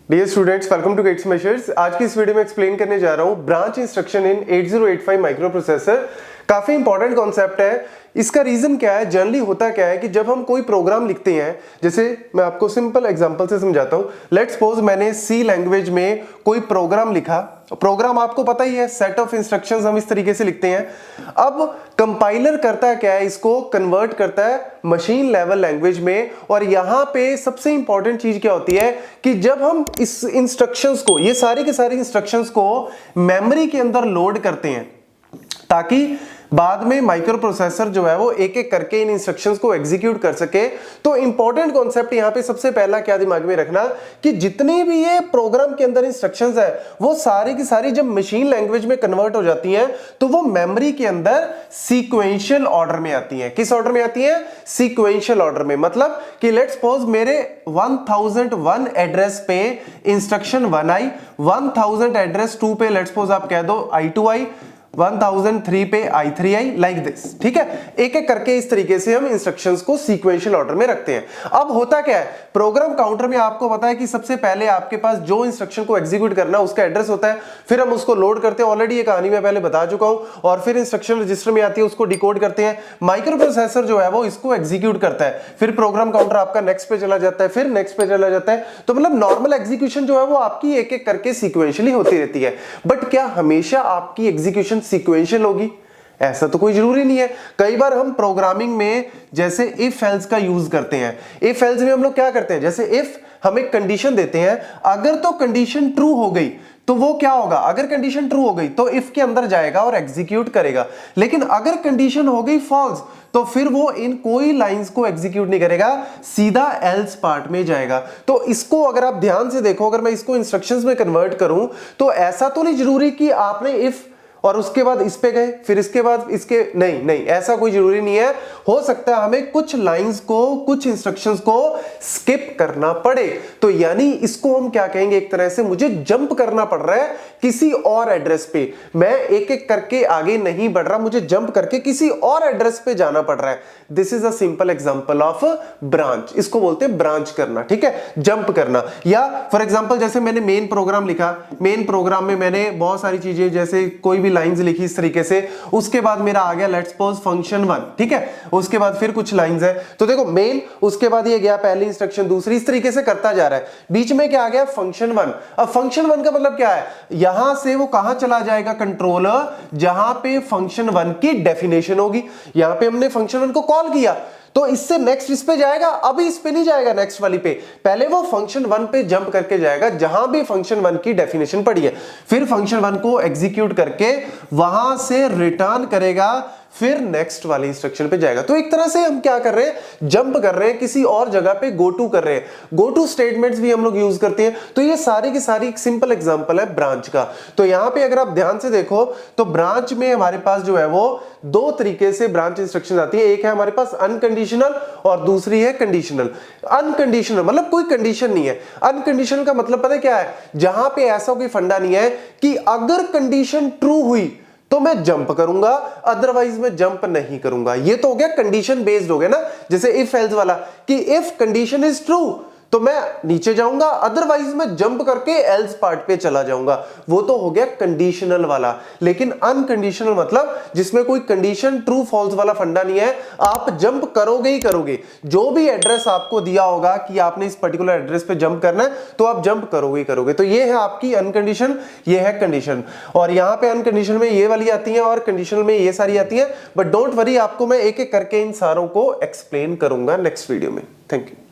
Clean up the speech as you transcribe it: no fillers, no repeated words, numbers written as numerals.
Dear students, welcome to Gate Smashers. आज की इस वीडियो में एक्सप्लेन करने जा रहा हूं ब्रांच इंस्ट्रक्शन इन 8085 माइक्रो प्रोसेसर। काफी इंपॉर्टेंट कॉन्सेप्ट है। इसका रीजन क्या है, जनरली होता क्या है कि जब हम कोई प्रोग्राम लिखते हैं, जैसे मैं आपको सिंपल एग्जांपल से समझाता हूं। लेट्स सपोज मैंने सी लैंग्वेज में कोई प्रोग्राम लिखा। प्रोग्राम आपको पता ही है, सेट ऑफ इंस्ट्रक्शंस हम इस तरीके से लिखते हैं। अब कंपाइलर करता है क्या है, इसको कन्वर्ट करता है मशीन लेवल लैंग्वेज में। और यहां पे सबसे इंपॉर्टेंट चीज क्या होती है कि जब हम इस इंस्ट्रक्शंस को, ये सारे के सारे इंस्ट्रक्शंस को मेमोरी के अंदर लोड करते हैं, ताकि बाद में माइक्रो प्रोसेसर जो है वो एक एक करके इन इंस्ट्रक्शंस को एग्जीक्यूट कर सके। तो इंपॉर्टेंट कॉन्सेप्ट यहां पे सबसे पहला क्या दिमाग में रखना कि जितने भी ये प्रोग्राम के अंदर इंस्ट्रक्शंस है वो सारी की सारी जब मशीन लैंग्वेज में कन्वर्ट हो जाती हैं तो वो मेमोरी के अंदर सीक्वेंशियल ऑर्डर में आती हैं। किस ऑर्डर में आती हैं? सीक्वेंशियल ऑर्डर में। मतलब कि लेट्स सपोज मेरे 1001 एड्रेस पे इंस्ट्रक्शन 1 आई, 1000 एड्रेस 2 पे लेट्स सपोज आप कह दो I2 आई, 1003 पे I3 आई, लाइक दिस। ठीक है, एक एक करके इस तरीके से हम इंस्ट्रक्शंस को सीक्वेंशियल ऑर्डर में रखते हैं। अब होता क्या है, प्रोग्राम काउंटर में आपको पता है कि सबसे पहले आपके पास जो इंस्ट्रक्शन को एग्जीक्यूट करना है उसका एड्रेस होता है, फिर हम उसको लोड करते हैं। ऑलरेडी ये कहानी मैं पहले बता चुका हूं। और फिर इंस्ट्रक्शन रजिस्टर में आती है, उसको डिकोड करते हैं। माइक्रो प्रोसेसर जो है वो इसको एग्जीक्यूट करता है, फिर प्रोग्राम काउंटर आपका नेक्स्ट पे चला जाता है, फिर नेक्स्ट पे चला जाता है। तो मतलब नॉर्मल एग्जीक्यूशन जो है वो आपकी एक एक करके सीक्वेंशियली होती रहती है। बट क्या हमेशा आपकी एग्जीक्यूशन सीक्वेंशियल होगी? ऐसा तो कोई जरूरी नहीं है। कई बार हम प्रोग्रामिंग में जैसे इफ एल्स का यूज करते हैं। इफ एल्स में हम लोग क्या करते हैं, जैसे इफ हम एक कंडीशन देते हैं, अगर तो कंडीशन ट्रू हो गई तो वो क्या होगा, अगर कंडीशन ट्रू हो गई तो इफ के अंदर जाएगा और एग्जीक्यूट करेगा। लेकिन अगर कंडीशन हो गई फॉल्स तो फिर वो इन कोई लाइंस को एग्जीक्यूट नहीं करेगा, सीधा एल्स पार्ट में जाएगा। तो इसको अगर आप ध्यान से देखो, अगर मैं इसको इंस्ट्रक्शंस में कन्वर्ट करूं तो ऐसा तो नहीं जरूरी कि आपने इफ और उसके बाद इस पे गए फिर इसके बाद इसके, नहीं, ऐसा कोई जरूरी नहीं है। हो सकता है हमें कुछ लाइंस को, कुछ इंस्ट्रक्शंस को स्किप करना पड़े। तो यानी इसको हम क्या कहेंगे, एक तरह से मुझे जंप करना पड़ रहा है किसी और एड्रेस पे। मैं एक एक करके आगे नहीं बढ़ रहा, मुझे जंप करके किसी और एड्रेस पे जाना पड़ रहा है। This is a simple example of branch. इसको बोलते हैं ब्रांच करना। ठीक है, जंप करना। या फॉर एग्जांपल जैसे मैंने मेन प्रोग्राम लिखा, मेन प्रोग्राम में मैंने बहुत सारी चीजें, जैसे कोई भी लाइंस लिखी इस तरीके से, उसके बाद मेरा आ गया लेट्स सपोज फंक्शन 1। ठीक है, उसके बाद फिर कुछ लाइंस है। तो देखो मेन, उसके बाद ये गया पहली इंस्ट्रक्शन, दूसरी, इस तरीके से करता जा रहा है। बीच में क्या आ गया, फंक्शन 1। अब फंक्शन 1 का मतलब क्या है, यहां से वो कहां चला जाएगा, कंट्रोलर, जहां पे फंक्शन 1 की डेफिनेशन होगी। यहां पे हमने फंक्शन 1 को कॉल किया तो इससे नेक्स्ट इस पे जाएगा, अभी इस पे नहीं जाएगा नेक्स्ट वाली पे, पहले वो फंक्शन 1 पे जंप करके जाएगा जहां भी फंक्शन 1 की डेफिनेशन पड़ी है। फिर फंक्शन 1 को एग्जीक्यूट करके वहां से रिटर्न करेगा, फिर नेक्स्ट वाली इंस्ट्रक्शन पे जाएगा। तो एक तरह से हम क्या कर रहे हैं, जंप कर रहे हैं, किसी और जगह पे गो टू कर रहे हैं। गो टू स्टेटमेंट्स भी हम लोग यूज करते हैं। तो ये सारी की सारी एक सिंपल एग्जांपल है ब्रांच का। तो यहां पे अगर आप ध्यान से देखो तो ब्रांच में हमारे पास जो है वो दो तरीके से ब्रांच इंस्ट्रक्शन आती है। एक है हमारे पास अनकंडीशनल और दूसरी है कंडीशनल। अनकंडीशनल मतलब कोई कंडीशन नहीं है। अनकंडीशनल का मतलब पता है क्या है, जहां पे ऐसा कोई फंडा नहीं है कि अगर कंडीशन ट्रू हुई तो मैं जंप करूंगा, अदरवाइज मैं जंप नहीं करूंगा। ये तो हो गया कंडीशन बेस्ड हो गया ना, जैसे इफ एल्स वाला कि इफ कंडीशन इज ट्रू तो मैं नीचे जाऊंगा, अदरवाइज मैं जंप करके एल्स पार्ट पे चला जाऊंगा। वो तो हो गया कंडीशनल वाला। लेकिन अनकंडीशनल मतलब जिसमें कोई कंडीशन ट्रू फॉल्स वाला फंडा नहीं है, आप जंप करोगे ही करोगे। जो भी एड्रेस आपको दिया होगा कि आपने इस पर्टिकुलर एड्रेस पे जंप करना है तो आप जंप करोगे ही करोगे। तो ये है आपकी अनकंडीशन, ये है कंडीशन। और यहां पे अनकंडीशनल में ये वाली आती है और कंडीशनल में ये सारी आती है। बट डोंट वरी, आपको मैं एक एक करके इन सारों को एक्सप्लेन करूंगा नेक्स्ट वीडियो में। Thank you.